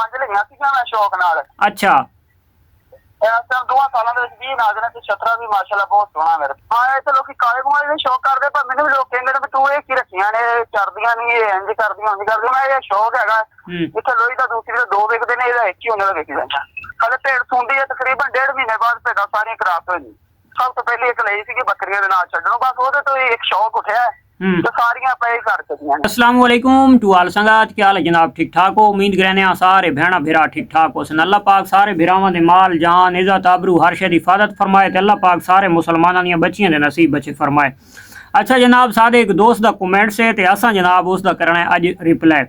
5 ਲਈਆਂ ਸੀਗੀਆਂ ਮੈਂ ਸ਼ੌਕ ਨਾਲ। ਅੱਛਾ ਇਸ ਟਾਈਮ 2 ਸਾਲਾਂ ਦੇ ਵਿੱਚ 20 ਨਾਗ ਨੇ ਤੇ ਛਤਰਾ ਵੀ ਮਾਸ਼ਾਅੱਲਾ ਬਹੁਤ ਸੋਹਣਾ ਮੇਰੇ। ਹਾਂ ਇੱਥੇ ਲੋਕੀ ਕਾਲੇ ਮੋਹਰੇ ਦੇ ਸ਼ੌਕ ਕਰਦੇ, ਪਰ ਮੈਨੂੰ ਵੀ ਲੋਕ ਕਹਿੰਦੇ ਨੇ ਵੀ ਤੂੰ ਇਹ ਕੀ ਰੱਖੀਆਂ ਨੇ, ਚੜਦੀਆਂ ਨਹੀਂ, ਇਹ ਇੰਜ ਕਰਦੀਆਂ ਉਂਝ ਕਰਦੀਆਂ। ਮੈਂ ਇਹ ਸ਼ੌਕ ਹੈਗਾ ਇੱਥੇ ਲੋਹੀ ਦਾ ਦੂਸਰੀ ਦੇ 2 ਵਿਕਦੇ ਨੇ, ਇਹਦਾ 1 ਹੀ ਉਹਨਾਂ ਦਾ ਵਿਕ ਜਾਂਦਾ। ਹਲੇ ਭੇਡ ਸੁੰਦੀ ਹੈ ਤਕਰੀਬਨ 1.5 ਮਹੀਨੇ ਬਾਅਦ ਭੇਡਾਂ ਸਾਰੀਆਂ ਕਰਾਸ ਹੋਈ। ਸਭ ਤੋਂ ਪਹਿਲੀ ਇੱਕ ਲਈ ਸੀਗੀ ਬੱਕਰੀਆਂ ਦੇ ਨਾਲ ਛੱਡਣੋਂ, बस ਉਹਦੇ ਤੋਂ ਹੀ ਇੱਕ ਸ਼ੌਕ ਉੱਠਿਆ तो सारियां पे कर चुकी हैं। अस्सलाम वालेकुम टू आल संगत, क्या हाल है जनाब? ठीक ठाक हो? उम्मीद करने सारे भैणा भिरा ठीक ठाक हो। अल्लाह पाक सारे भिरावां दे माल जान इज्जत आबरू हर शे दी हिफाजत फरमाए ते अल्लाह पाक सारे मुसलमानां दी बच्चियां दे नसीब बचे फरमाए। अच्छा जनाब, सादे एक दोस्त दा कमेंट से ते असां जनाब उसदा करना है अज रिप्लाई।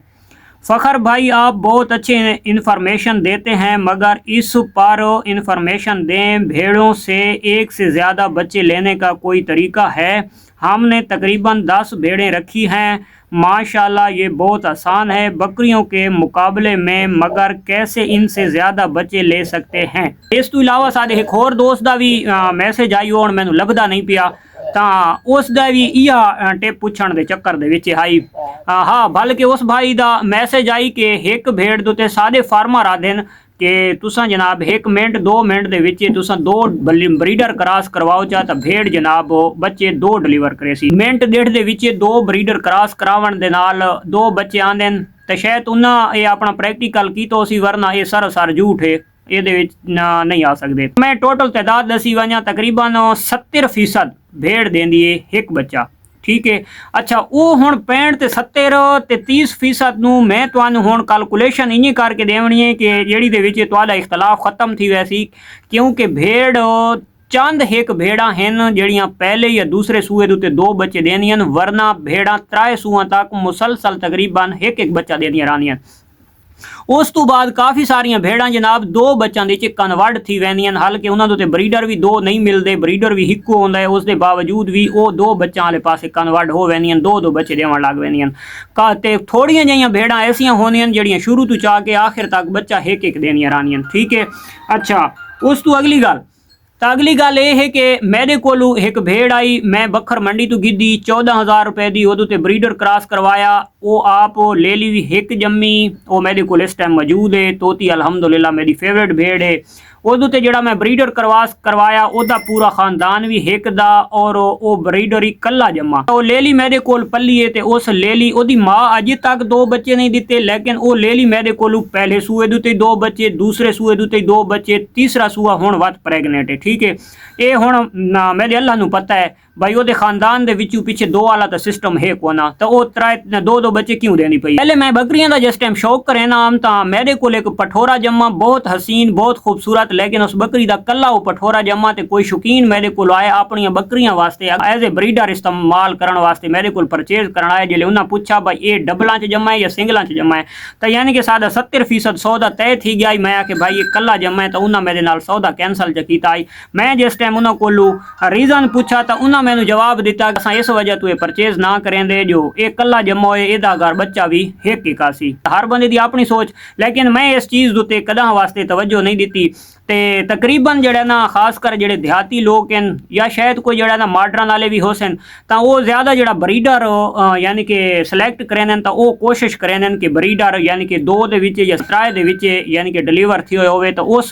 फ़खर भाई, आप बहुत अच्छे इन्फॉर्मेशन देते हैं, मगर इस पर इन्फॉर्मेशन दें भेड़ों से एक से ज़्यादा बच्चे लेने का कोई तरीका है? हमने तकरीबन 10 भेड़ें रखी हैं माशाल्लाह, ये बहुत आसान है बकरियों के मुकाबले में, मगर कैसे इनसे ज़्यादा बच्चे ले सकते हैं? इस तो इलावा साडे एक होर दोस्त दा भी मैसेज आई और मैनू लभदा नहीं पिया, ਤਾਂ ਉਸ ਦਾ ਵੀ ਇਹ ਟਿਪ ਪੁੱਛਣ ਦੇ ਚੱਕਰ ਦੇ ਵਿੱਚ ਆਈ। ਹਾਂ ਬਲਕਿ ਉਸ ਭਾਈ ਦਾ ਮੈਸੇਜ ਆਈ ਕਿ ਇੱਕ ਭੇਡ ਦੇ ਉੱਤੇ ਸਾਰੇ ਫਾਰਮਰ ਆਦੇ ਨੇ कि तुसा जनाब 1 मिनट 2 मिनट ਦੇ ਵਿੱਚ तुसा 2 ਬਰੀਡਰ ਕ੍ਰਾਸ ਕਰਵਾਓ ਚਾਹ ਤਾਂ ਭੇਡ ਜਨਾਬ ਬੱਚੇ 2 ਡਿਲੀਵਰ ਕਰੇ ਸੀ। ਮਿੰਟ ਡੇਢ ਦੇ ਵਿੱਚ 2 ਬਰੀਡਰ ਕ੍ਰਾਸ ਕਰਾਉਣ ਦੇ ਨਾਲ 2 ਬੱਚੇ ਆਂਦੇ ਨੇ ਤੇ ਸ਼ਾਇਦ ਉਹਨਾਂ ਇਹ ਆਪਣਾ ਪ੍ਰੈਕਟੀਕਲ ਕੀਤਾ ਸੀ, ਵਰਨਾ ਇਹ ਸਰ ਝੂਠ ਹੈ, ਇਹਦੇ ਵਿੱਚ ਨਹੀਂ ਆ ਸਕਦੇ। ਮੈਂ ਟੋਟਲ ਤਾਦਾਦ ਦਸੀ ਵਜਾਂ ਤਕਰੀਬਨ 70% ਭੇਡ ਦੇਂਦੀ ਹੈ ਇੱਕ ਬੱਚਾ, ठीक है। अच्छा वो हुण 65 ते 70 ते 30% ਨੂੰ मैं ਤੁਹਾਨੂੰ ਹੁਣ कैलकुलेशन इंज करके देवनी है कि ਜਿਹੜੀ ਦੇ ਵਿੱਚ ਤੁਹਾਡਾ इख्तलाफ खत्म थी वैसी, क्योंकि भेड़ चंद एक भेड़ा हैं ਜਿਹੜੀਆਂ पहले या दूसरे सूए ਦੇ ਉੱਤੇ 2 ਬੱਚੇ ਦੇਣੀਆਂ, वरना भेड़ा 3 सूआ तक मुसलसल तकरीबन एक बच्चा देनियां रहनियां। उस तो बाद काफ़ी सारिया भेड़ा जनाब 2 बच्चों के कन्वर्ट थी वैंदियां, हालांकि उन्होंने ब्रीडर भी 2 नहीं मिलते, ब्रीडर भी हिक्को होंदा है, उसके बावजूद भी वो 2 बच्चों वाले पासे कन्वर्ट हो वैंदियां, 2 बच्चे देवन लग वैंदियां। ते थोड़ियां जिहियां भेड़ा ऐसियां होंदियां जिहड़ियां शुरू तो चाह के आखिर तक बच्चा एक देनियां रहनियां, ठीक है। अच्छा उस तो अगली गल ये है कि मेरे कोलू एक भेड़ आई, मैं बखर मंडी तो गिद्दी 14,000 रुपए की, वो ब्रीडर क्रॉस करवाया, वो आप ले ली भी एक जम्मी, वो मेरे को इस टाइम मौजूद है। तोती अल्हम्दुलिल्लाह मेरी फेवरेट भेड़ है। उदू ते जड़ा मैं ब्रीडर करवाया उदा पूरा खानदान भी एक दा, और वो ब्रीडर ही कला जमा वो ले ली मेरे कोल पली है। ते उस ले ली ओदी माँ अजे तक 2 बच्चे नहीं दिते, लेकिन वो ले ली मेरे कोलू पहले सूए दुते 2 बच्चे, दूसरे सूए दुते 2 बच्चे, तीसरा सूआ हुण वत प्रेगनेंट है, ठीक है। ये हुण मेरे अल्लाह नू पता है भाई वो खानदान दे विचों पिछे 2 वाला तो सिस्टम है कोना, तो वो 2 बच्चे क्यों देनी पई। पहले मैं बकरियां दा जिस टाइम शौक करे ना आम, ता मेरे को एक पठोरा जमा बहुत हसीन बहुत खूबसूरत, लेकिन उस बकरी दा कला वो पठोरा जमा ते कोई शौकीन मेरे को आए अपनी बकरियां वास्ते एज ए ब्रीडर इस्तेमाल करने वास्ते मेरे को परचेज करना है। जिले उन्हें पूछा भाई ये डबलों च जमा है या सिंगलों च जमा है, तो यानी कि सादा 70% सौदा तय थी गया। मैं आके भाई ये कला जमा है, तो उन्हें मेरे नाल सौदा कैंसल च कीता। मैं जिस टाइम उन्होंने कोलू रीज़न पूछा तो उन्हें मैंने जवाब दिता कि असां इस वजह तो ये परचेज ना करेंदे जो ये कला जमा होए, इहदा घर बच्चा भी एक आसी। हर बंदे दी अपनी सोच, लेकिन मैं इस चीज़ उत्ते कदा वास्ते तवज्जो नहीं दी। ते तकरीबन जड़ा ना खासकर जड़े देहाती लोग हैं या शायद कोई जड़ा ना मॉडर्न वाले भी हो सन, तो वो ज़्यादा जड़ा ब्रीडर यानी कि सिलेक्ट करें, तो वो कोशिश करें कि ब्रीडर यानी कि 2 दे विच या 3 दे विच यानी कि डिलीवर थी होवे, तो उस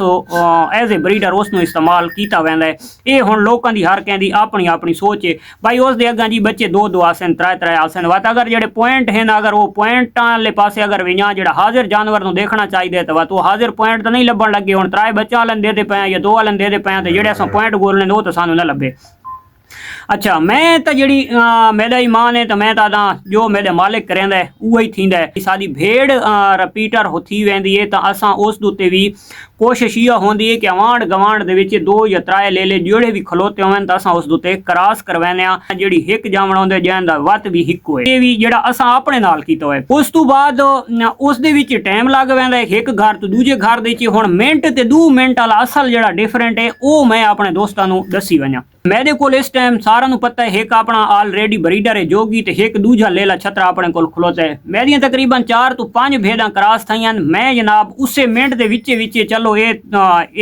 एज ए ब्रीडर उसनूं इस्तेमाल कीता वैंदा है। ये हुण लोकां दी हर कहंदी अपनी अपनी सोच है भाई। उस दे अगां जी बच्चे 2 आसन 3 आसन वत, अगर जड़े पॉइंट हैं अगर वो पॉइंट वाले पासे अगर वियां जड़ा हाजिर जानवर नूं देखना चाहिए, तो वत वो हाजिर पॉइंट तो नहीं लभण लगे। हुण 3 बच्चा दे पे या 2 वाले दे पे, तो जेडे अस पॉइंट गोलने वो तो सानू ना लभे। अच्छा मैं तो जी मेरा ईमान है, तो मैं तो जो मेरे मालिक करेंदा है वही थींदा है। साडी भेड़ रिपीटर थी वेंदी है, तो असां उस उत्ते भी कोशिश ये होंदी है कि आंढ गवांढ दे विच 2 या 3 ले जेड़े भी खलोते होवन, तो असां उस उत्ते क्रॉस करवाने आ। जिहड़ी हिक जामण होंदे जैन दा वत भी हिक होए, ये भी जेड़ा असां अपने नाल कीता होए। उस तो बाद उस दे विच टाइम लग वैंदा है एक घर तो दूजे घर दे विच। हुण मिनट ते 2 मिनट वाला असल जेड़ा डिफरेंट है वो मैं अपने दोस्तां नूं दसी वञा। मेरे को इस टाइम सारा नूं पता है एक अपना ऑलरेडी ब्रीडर है जोगी, तो एक दूजा लेला छतरा अपने कोल खलोता है। मेरियां तकरीबन 4 तो 5 भेड़ां क्रॉस थईयां। मैं जनाब उसे मिनट दे विचे चलो ये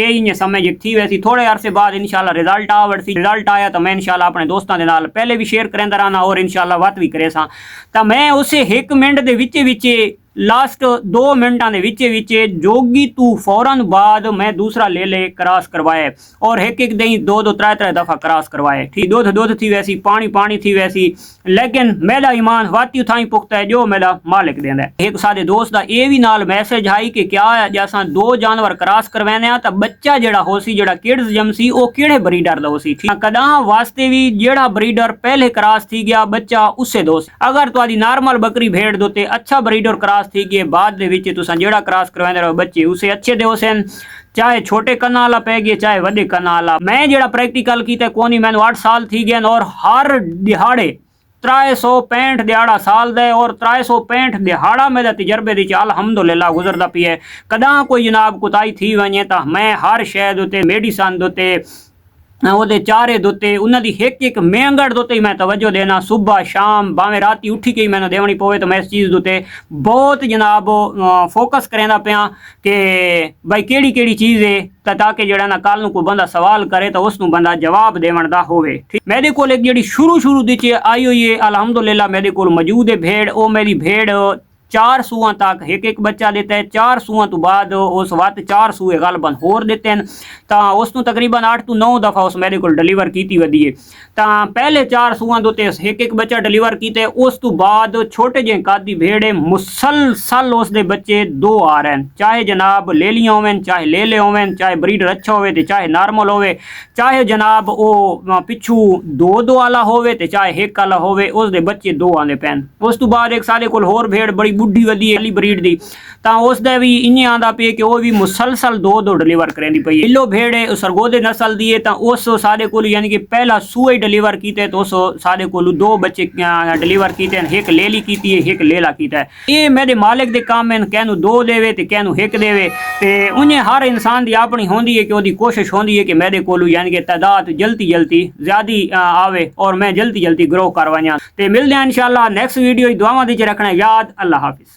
इं समय जी थी वैसी, थोड़े अरसे बाद इंशाल्लाह रिजल्ट आवड़सी। रिजल्ट आया तो मैं इंशाल्लाह अपने दोस्तों के नाल पहले भी शेयर करेंदा रहना और इंशाल्लाह वत भी करे सा। तो मैं उसे 1 मिनट दे विचे ਲਾਸਟ 2 ਮਿੰਟਾਂ ਦੇ ਵਿੱਚ ਜੋਗੀ ਤੂੰ ਫੌਰਨ ਬਾਅਦ मैं दूसरा ले क्रॉस करवाए और एक दही 2-3 दफा क्रॉस करवाए। ठीक दुध थी वैसी पानी थी वैसी, लेकिन मेरा ईमान वाती उठाई पुख्ता है जो मेरा मालिक देंदा है। एक साडे दोस्त दा ये भी नाल मैसेज आई कि क्या है जैसा 2 जानवर क्रॉस करवाने तो बच्चा जेड़ा होसी जेड़ा किड्स जमसी वो किहड़े ब्रीडर दा होसी। ठीक कदा वास्ते भी जेड़ा ब्रीडर पहले क्रॉस थी गया बच्चा उससे दोस्त, अगर तुहाडी नॉर्मल बकरी भेड़ दोते अच्छा ब्रीडर क्रॉस थी गए बाद दे विच तुसां जेड़ा क्रॉस करवांदे रहो बच्चे उसे अच्छे दे होसन, चाहे छोटे कन्ना वाला पै गए चाहे वड्डे कन्ना वाला। मैं जेड़ा प्रैक्टिकल कीता कोनी मैंने 8 साल थी गए और हर दिहाड़े 365 दिहाड़ा साल दे और 365 दिहाड़ा मेरे तजर्बे दी अल्हम्दुलिल्लाह गुजरदा पी है। कदा कोई जनाब कुताई थी वने तो मैं हर शहर उत्ते मेडिसन दोते ਉਹਦੇ ਚਾਰੇ ਦੁੱਤੇ ਉਹਨਾਂ ਦੀ ਇੱਕ ਮਹਿੰਗੜ ਦੁੱਤੇ ਮੈਂ ਤਵੱਜੋ ਦੇਣਾ ਸੁਬਹ ਸ਼ਾਮ ਭਾਵੇਂ ਰਾਤੀ ਉੱਠੀ ਕੇ ਮੈਨੂੰ ਦੇਵਣੀ ਪਵੇ ਤਾਂ ਮੈਂ ਇਸ ਚੀਜ਼ ਦੁੱਤੇ ਬਹੁਤ ਜਨਾਬ ਫੋਕਸ ਕਰਦਾ ਪਿਆ ਕਿ ਭਾਈ ਕਿਹੜੀ ਚੀਜ਼ ਹੈ ਤਾਂ ਕਿ ਜਿਹੜਾ ਨਾ ਕੱਲ ਨੂੰ ਕੋਈ ਬੰਦਾ ਸਵਾਲ ਕਰੇ ਤਾਂ ਉਸ ਨੂੰ ਬੰਦਾ ਜਵਾਬ ਦੇਵਣ ਦਾ ਹੋਵੇ। ਠੀਕ ਮੇਰੇ ਕੋਲ ਇੱਕ ਜਿਹੜੀ ਸ਼ੁਰੂ ਦੇ ਚ ਆਈ ਹੋਈ ਹੈ ਅਲਹਮਦੁਲਿल्लाह ਮੇਰੇ ਕੋਲ ਮੌਜੂਦ ਹੈ ਭੇੜ। ਉਹ ਮੇਰੀ ਭੇੜ 4 सूआ तक एक बच्चा देता है। 4 सूआ तो बाद उस वक्त 4 सूए गलबन होर देते हैं तो उसनों तकरीबन 8 तो 9 दफ़ा उस मेरे को डिलीवर की वधी है। तो पहले 4 सूआ दोते एक बच्चा डिलीवर किया, उस तो बाद छोटे जे कादी भेड़े मुसलसल उसके बच्चे 2 आ रहे हैं, चाहे जनाब ले लिया होवें चाहे ले होवें, चाहे ब्रीडर अच्छा होवे तो चाहे नॉर्मल होवे, चाहे जनाब वो पिछू 2 वाला होवे तो चाहे 1 वाला होवे, उसके बच्चे 2 आने पैन। उस तो बाद एक सारे कोल होर भेड़ बड़ी बुढ़ी वधी है ब्रीड दी तो उसका भी इन्हें आंदा पे कि वह भी मुसलसल 2 डिलीवर करेंदी पई। येलो भेड़ है सरगोदे नस्ल दी है तो उस सारे को यानी कि पहला सूआ ही डिलीवर किया तो उस सारे को 2 बच्चे डिलीवर किए, एक लेली की है एक लेला किया है। ये मेरे मालिक के काम है, कहनू 2 देवे तो कहनू 1 देवे तो उन्हें हर इंसान की अपनी होंदी है कि वो कोशिश होंदी है कि मेरे को यानी कि तादाद जल्दी ज़्यादा आवे और मैं जल्दी ग्रो करवाया। तो मिलते हैं इंशाल्लाह नेक्स्ट वीडियो दुआवां दी रखना याद। अल्लाह हाफिज़।